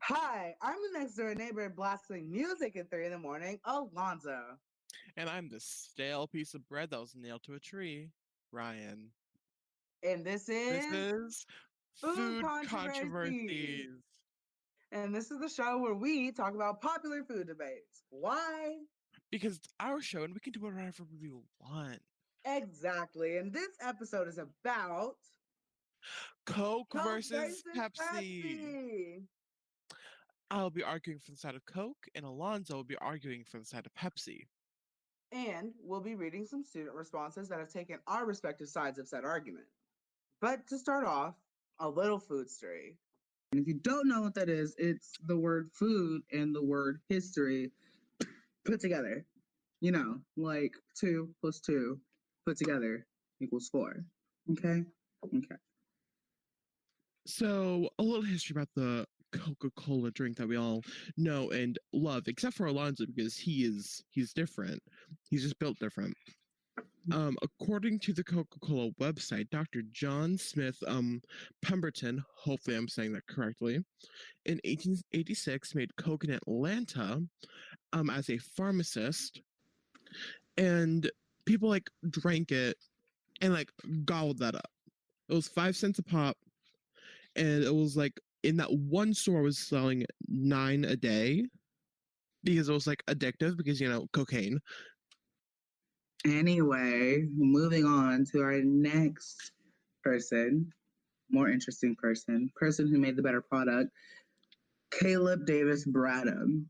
Hi, I'm the next door neighbor blasting music at 3 in the morning, Alonzo. And I'm the stale piece of bread that was nailed to a tree, Ryan. And this This is is Food Food Controversies. Controversies. And this is the show where we talk about popular food debates. Why? Because it's our show and we can do whatever we want. Exactly. And this episode is about Coke Coke versus versus Pepsi. Pepsi. I'll be arguing for the side of Coke, and Alonzo will be arguing for the side of Pepsi. And we'll be reading some student responses that have taken our respective sides of said argument. But to start off, a little food story. And if you don't know what that is, it's the word food and the word history put together. You know, like 2 plus 2 put together equals 4. Okay? Okay. So, a little history about the Coca-Cola drink that we all know and love, except for Alonzo because he's different. He's just built different. According to the Coca-Cola website, Dr. John Smith Pemberton, hopefully I'm saying that correctly, in 1886 made Coke in Atlanta as a pharmacist, and people like drank it and like gobbled that up. It was 5 cents a pop, and it was like in that one store was selling 9 a day because it was like addictive because cocaine. Anyway, moving on to our next person, more interesting person who made the better product, Caleb Davis Bradham.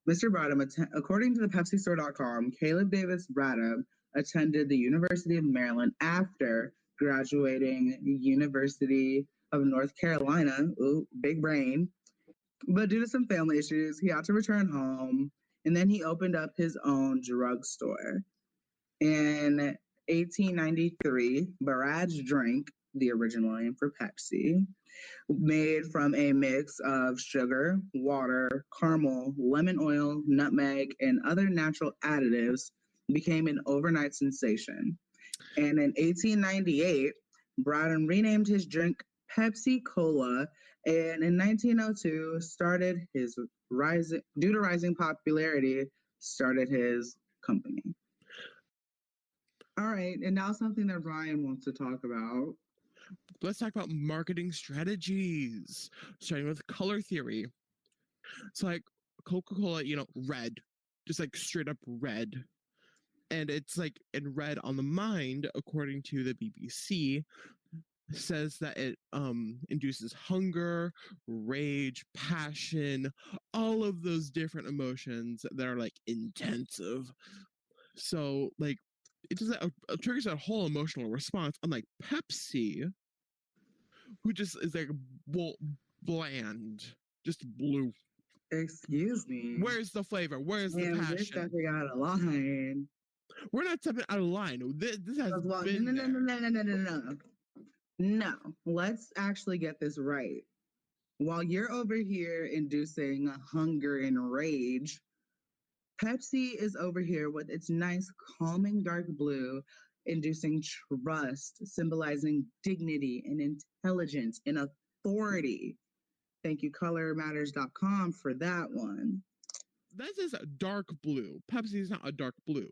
Mr. Bradham, according to the PepsiStore.com, Caleb Davis Bradham attended the University of Maryland after graduating University of North Carolina. Ooh, big brain. But due to some family issues, he had to return home, and then he opened up his own drugstore. In 1893, Barrage Drink, the original name for Pepsi, made from a mix of sugar, water, caramel, lemon oil, nutmeg, and other natural additives, became an overnight sensation. And in 1898, Bradham renamed his drink Pepsi Cola, and in 1902 started his due to rising popularity, started his company. All right, and now something that Ryan wants to talk about. Let's talk about marketing strategies, starting with color theory. So like Coca-Cola, red, just like straight up red. And it's like in red on the mind, according to the BBC, says that it induces hunger, rage, passion, all of those different emotions that are like intensive. So like it just triggers that whole emotional response, unlike Pepsi, who just is like bland, just blue. Excuse me. Where's the flavor? Where's the passion? We're stepping out of line. We're not stepping out of line. This has been no. No, let's actually get this right. While you're over here inducing hunger and rage, Pepsi is over here with its nice, calming dark blue, inducing trust, symbolizing dignity and intelligence and authority. Thank you, colormatters.com, for that one. That is a dark blue. Pepsi is not a dark blue.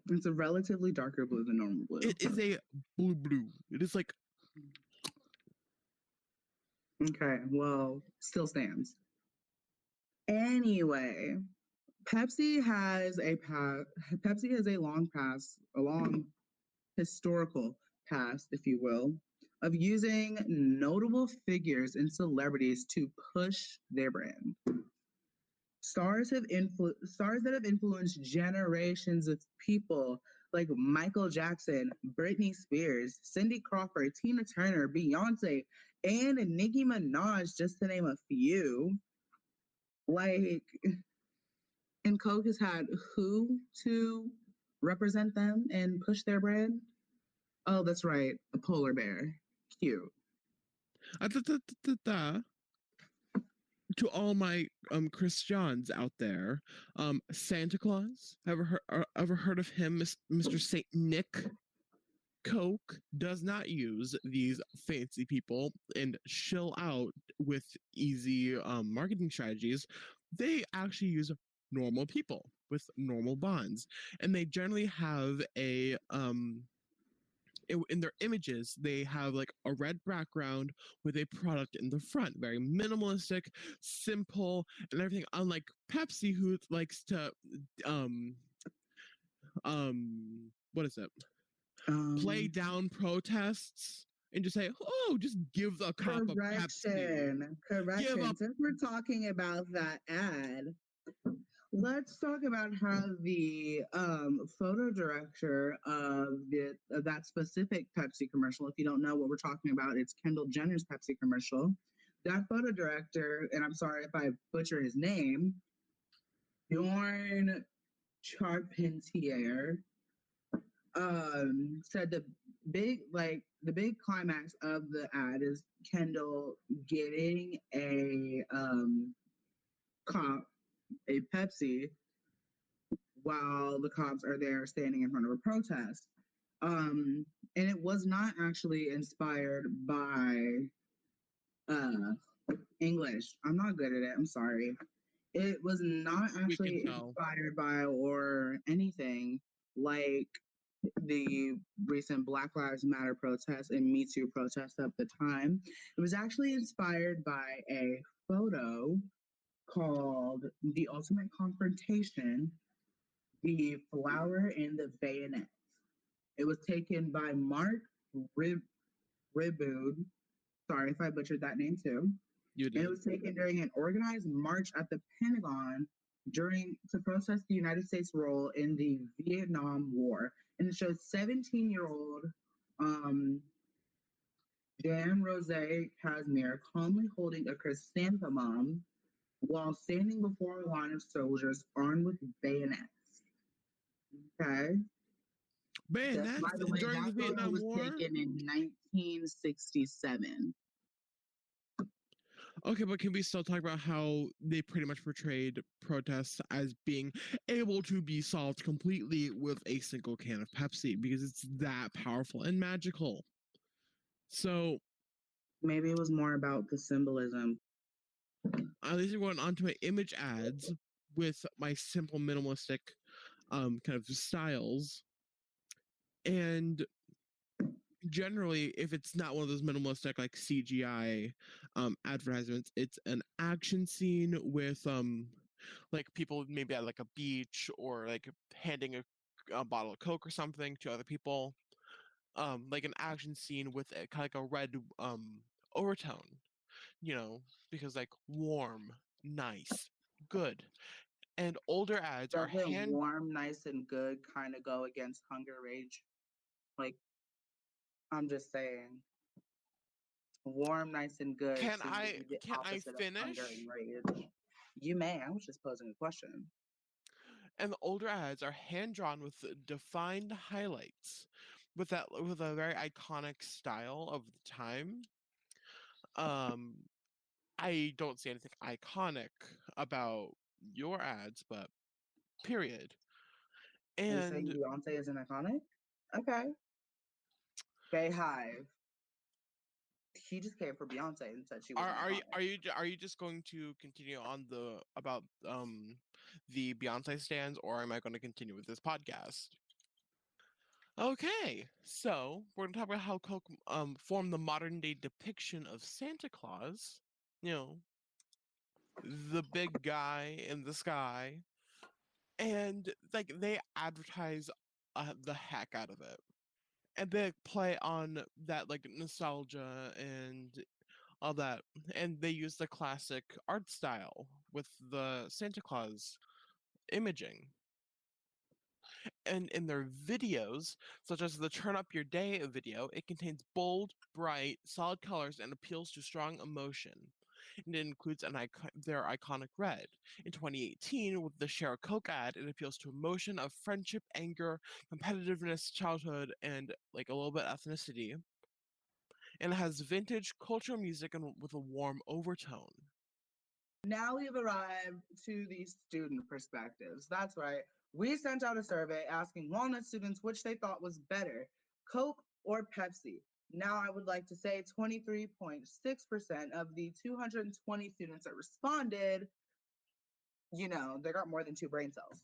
It's a relatively darker blue than normal blue. It is a blue. It is like... Okay, well, still stands. Anyway, Pepsi has a long historical past, if you will, of using notable figures and celebrities to push their brand. Stars that have influenced generations of people like Michael Jackson, Britney Spears, Cindy Crawford, Tina Turner, Beyonce, and Nicki Minaj, just to name a few. Like, and Coke has had who to represent them and push their brand? Oh, that's right, a polar bear. Cute. To all my Christians out there, Santa Claus, ever heard of him, Mr. Saint Nick? Coke does not use these fancy people and shill out with easy marketing strategies. They actually use normal people with normal bonds, and they generally have in their images, they have like a red background with a product in the front, very minimalistic, simple, and everything. Unlike Pepsi, who likes to um what is it? Play down protests and just say, "Oh, just give the cop a Pepsi." Correction. Since we're talking about that ad, let's talk about how the photo director of that specific Pepsi commercial. If you don't know what we're talking about, it's Kendall Jenner's Pepsi commercial. That photo director, and I'm sorry if I butcher his name, Bjorn Charpentier, said the big climax of the ad is Kendall getting a cop a Pepsi while the cops are there standing in front of a protest. And it was not actually inspired by English. I'm not good at it. I'm sorry. It was not actually inspired by or anything like the recent Black Lives Matter protests and Me Too protests of the time. It was actually inspired by a photo called The Ultimate Confrontation, The Flower and the Bayonet. It was taken by Mark Riboud. Sorry if I butchered that name too. You did. And it was taken during an organized march at the Pentagon to protest the United States' role in the Vietnam War. And it shows 17-year-old Dan Rose Casimir calmly holding a chrysanthemum while standing before a line of soldiers armed with bayonets. Okay. Bayonets By the way, during the Vietnam was War? taken in 1967. Okay, but can we still talk about how they pretty much portrayed protests as being able to be solved completely with a single can of Pepsi because it's that powerful and magical? So maybe it was more about the symbolism. At least we're going on to my image ads with my simple minimalistic kind of styles. And generally, if it's not one of those minimalistic like CGI advertisements, it's an action scene with like people maybe at like a beach or like handing a bottle of Coke or something to other people. Like an action scene with a kind of like a red overtone, because like warm, nice, good. And older ads are Doesn't warm, nice, and good kind of go against hunger rage? Like, I'm just saying. Warm, nice, and good. Can I finish? Hunger and rage. You may. I was just posing a question. And the older ads are hand drawn with defined highlights, with a very iconic style of the time. I don't see anything iconic about your ads, but period. And you're saying Beyonce isn't iconic? Okay. Bay Hive. He just came for Beyonce and said she was. Are you just going to continue on about the Beyonce stands, or am I going to continue with this podcast? Okay, so we're going to talk about how Coke formed the modern day depiction of Santa Claus. The big guy in the sky, and like they advertise the heck out of it, and they play on that like nostalgia and all that, and they use the classic art style with the Santa Claus imaging. And in their videos, such as the Turn Up Your Day video, it contains bold, bright, solid colors and appeals to strong emotion. And it includes their iconic red. In 2018, with the Share a Coke ad, it appeals to emotion of friendship, anger, competitiveness, childhood, and like a little bit ethnicity. And it has vintage cultural music and with a warm overtone. Now we've arrived to the student perspectives. That's right. We sent out a survey asking Walnut students which they thought was better, Coke or Pepsi? Now, I would like to say 23.6% of the 220 students that responded, they got more than two brain cells.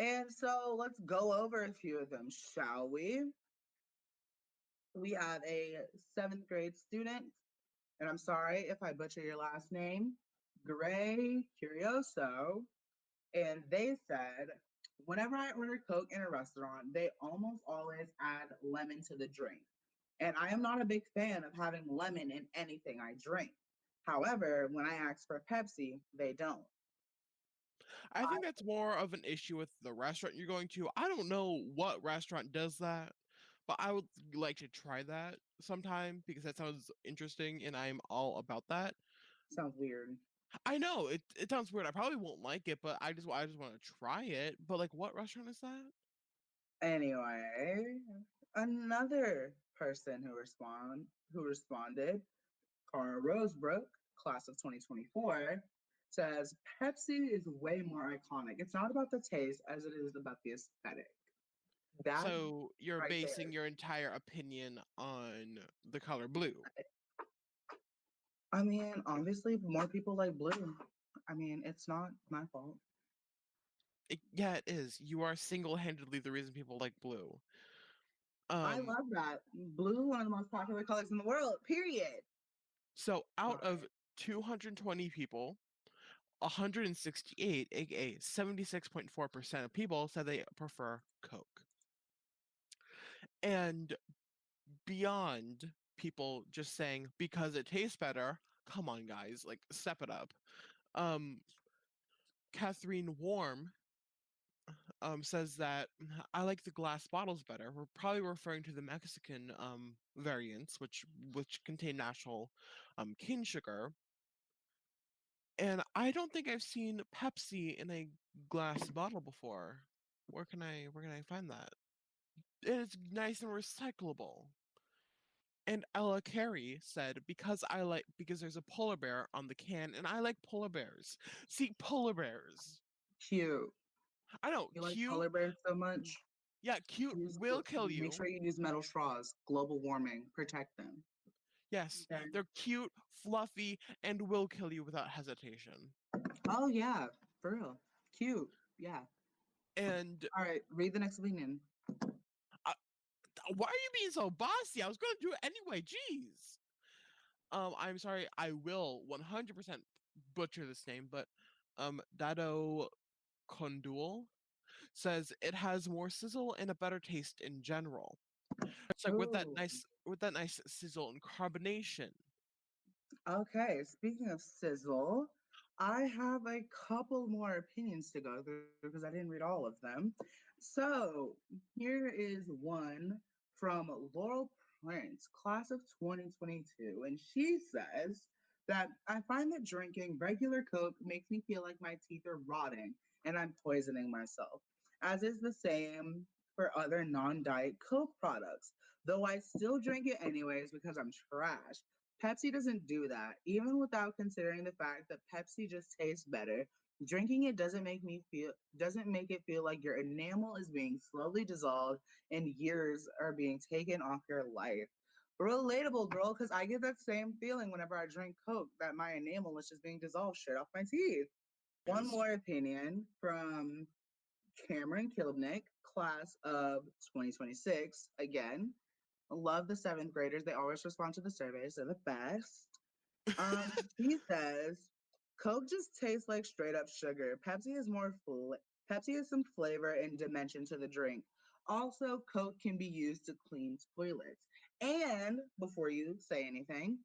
And so let's go over a few of them, shall we? We have a seventh grade student, and I'm sorry if I butcher your last name, Gray Curioso. And they said, whenever I order Coke in a restaurant, they almost always add lemon to the drink. And I am not a big fan of having lemon in anything I drink. However, when I ask for Pepsi, they don't. I think that's more of an issue with the restaurant you're going to. I don't know what restaurant does that, but I would like to try that sometime because that sounds interesting and I'm all about that. Sounds weird. I know it sounds weird. I probably won't like it, but I just want to try it. But like, what restaurant is that? Anyway, another person who responded, Cara Rosebrook, class of 2024, says Pepsi is way more iconic. It's not about the taste as it is about the aesthetic. That So you're right basing there. your entire opinion on the color blue. I mean, obviously, more people like blue. I mean, it's not my fault. Yeah, it is. You are single-handedly the reason people like blue. I Um, love that. Blue, one of the most popular colors in the world, period. so out of Sorry. 220 people, 168, aka 76.4% of people said they prefer Coke. And beyond people just saying because it tastes better, come on guys, like step it up. Um Catherine Warm says that I like the glass bottles better. We're probably referring to the Mexican variants, which contain natural cane sugar. And I don't think I've seen Pepsi in a glass bottle before. Where can I find that? And it's nice and recyclable. And Ella Carey said, because there's a polar bear on the can, and I like polar bears. See, polar bears. Cute. I know, You like cute. polar bears so much? Yeah, cute will kill Make you. sure you use metal straws. Global warming. Protect them. Yes, Okay. they're cute, fluffy, and will kill you without hesitation. Oh yeah, for real. Cute. Yeah. And All right. Read the next opinion. uh, why are you being so bossy? I was going to do it anyway. Jeez. I'm sorry. I will 100% butcher this name, but Dado Kondul says it has more sizzle and a better taste in general. It's like Ooh. with that nice sizzle and carbonation. Okay, speaking of sizzle, I have a couple more opinions to go through because I didn't read all of them. So here is one from Laurel Prince, class of 2022, and she says that I find that drinking regular Coke makes me feel like my teeth are rotting and I'm poisoning myself, as is the same for other non-diet Coke products. Though I still drink it anyways because I'm trash. Pepsi doesn't do that. Even without considering the fact that Pepsi just tastes better, drinking it doesn't make it feel like your enamel is being slowly dissolved and years are being taken off your life. Relatable, girl, because I get that same feeling whenever I drink Coke, that my enamel is just being dissolved straight off my teeth. One Yes. more opinion from Cameron Kilbnick, class of 2026. Again, love the seventh graders. They always respond to the surveys. They're the best. He says, Coke just tastes like straight up sugar. Pepsi has some flavor and dimension to the drink. Also, Coke can be used to clean toilets. And before you say anything,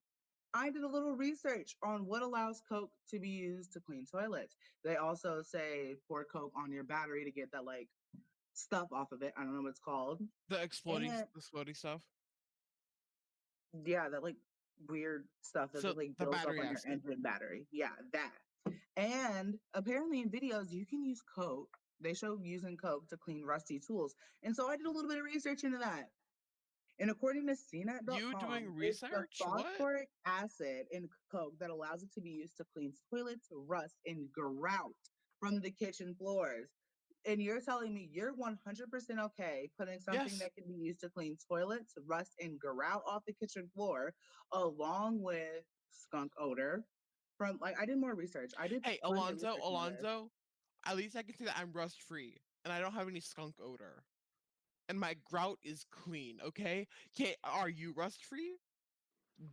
I did a little research on what allows Coke to be used to clean toilets. They also say pour Coke on your battery to get that like stuff off of it. I don't know what it's called. And The exploding stuff. yeah, that like weird stuff that So like the builds up battery on your acid. engine battery. Yeah, that. And apparently in videos you can use Coke. They show using Coke to clean rusty tools. And so I did a little bit of research into that. And according to You CNET.com, doing it's the research? What? phosphoric acid in Coke that allows it to be used to clean toilets, rust, and grout from the kitchen floors. And you're telling me you're 100% okay putting something Yes. that can be used to clean toilets, rust, and grout off the kitchen floor, along with skunk odor. From like, I did more research. I did Hey, plenty of Alonzo, research into this. Alonzo, at least I can say that I'm rust free and I don't have any skunk odor. And my grout is clean, okay? Okay, are you rust free?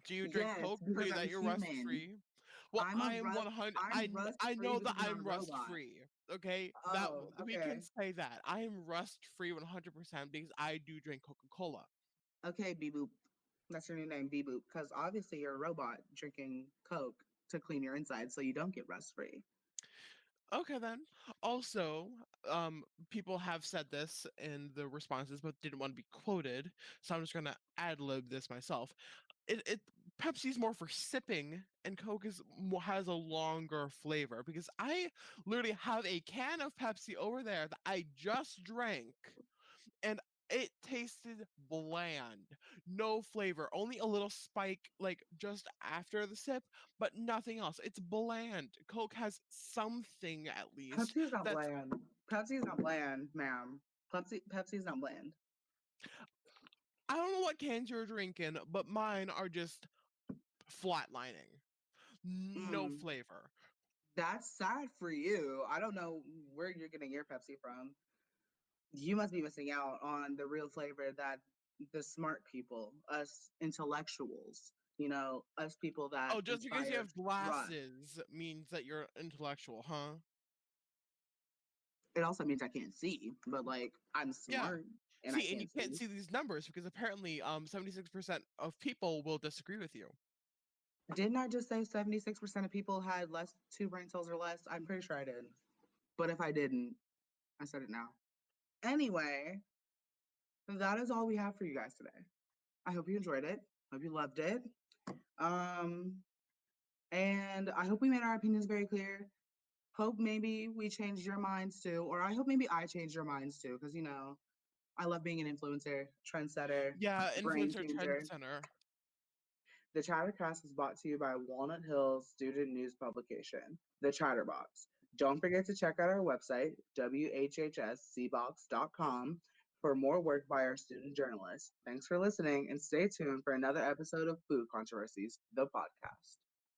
Do you drink Yes, Coke? Tell because you I'm that you're rust human. free. Well, I am 100. I'm rust I free know that because I'm not I'm a rust robot. free. Okay, that Oh, we can okay. say that I am rust free 100% because I do drink Coca Cola. Okay, B Boop. That's your new name, B Boop. Because obviously you're a robot drinking Coke to clean your inside so you don't get rust free. Okay then. Also, um, people have said this in the responses, but didn't want to be quoted, so I'm just gonna ad lib this myself. It Pepsi's more for sipping, and Coke is has a longer flavor because I literally have a can of Pepsi over there that I just drank, and it tasted bland, no flavor, only a little spike like just after the sip, but nothing else. It's bland. Coke has something at least Pepsi is not that's. bland. Pepsi is not bland, ma'am. Pepsi is not bland. I don't know what cans you're drinking, but mine are just flatlining. No Mm, flavor. that's sad for you. I don't know where you're getting your Pepsi from. You must be missing out on the real flavor that the smart people, us intellectuals, us people that Oh, just because you inspire have trust. glasses means that you're intellectual, huh? It also means I can't see, but like I'm Yeah. smart and I See, and you can't can't see. see these numbers because apparently 76% of people will disagree with you. Didn't I just say 76% of people had less two brain cells or less? I'm pretty sure I did. But if I didn't, I said it now. Anyway, that is all we have for you guys today. I hope you enjoyed it. Hope you loved it. Um, and I hope we made our opinions very clear. Hope maybe we changed your minds too, or I hope maybe I changed your minds too, because I love being an influencer, trendsetter, Yeah, brain influencer trend changer. center. The Chattercast is brought to you by Walnut Hills Student News Publication, the Chatterbox. Don't forget to check out our website, whscbox.com, for more work by our student journalists. Thanks for listening and stay tuned for another episode of Food Controversies, the podcast.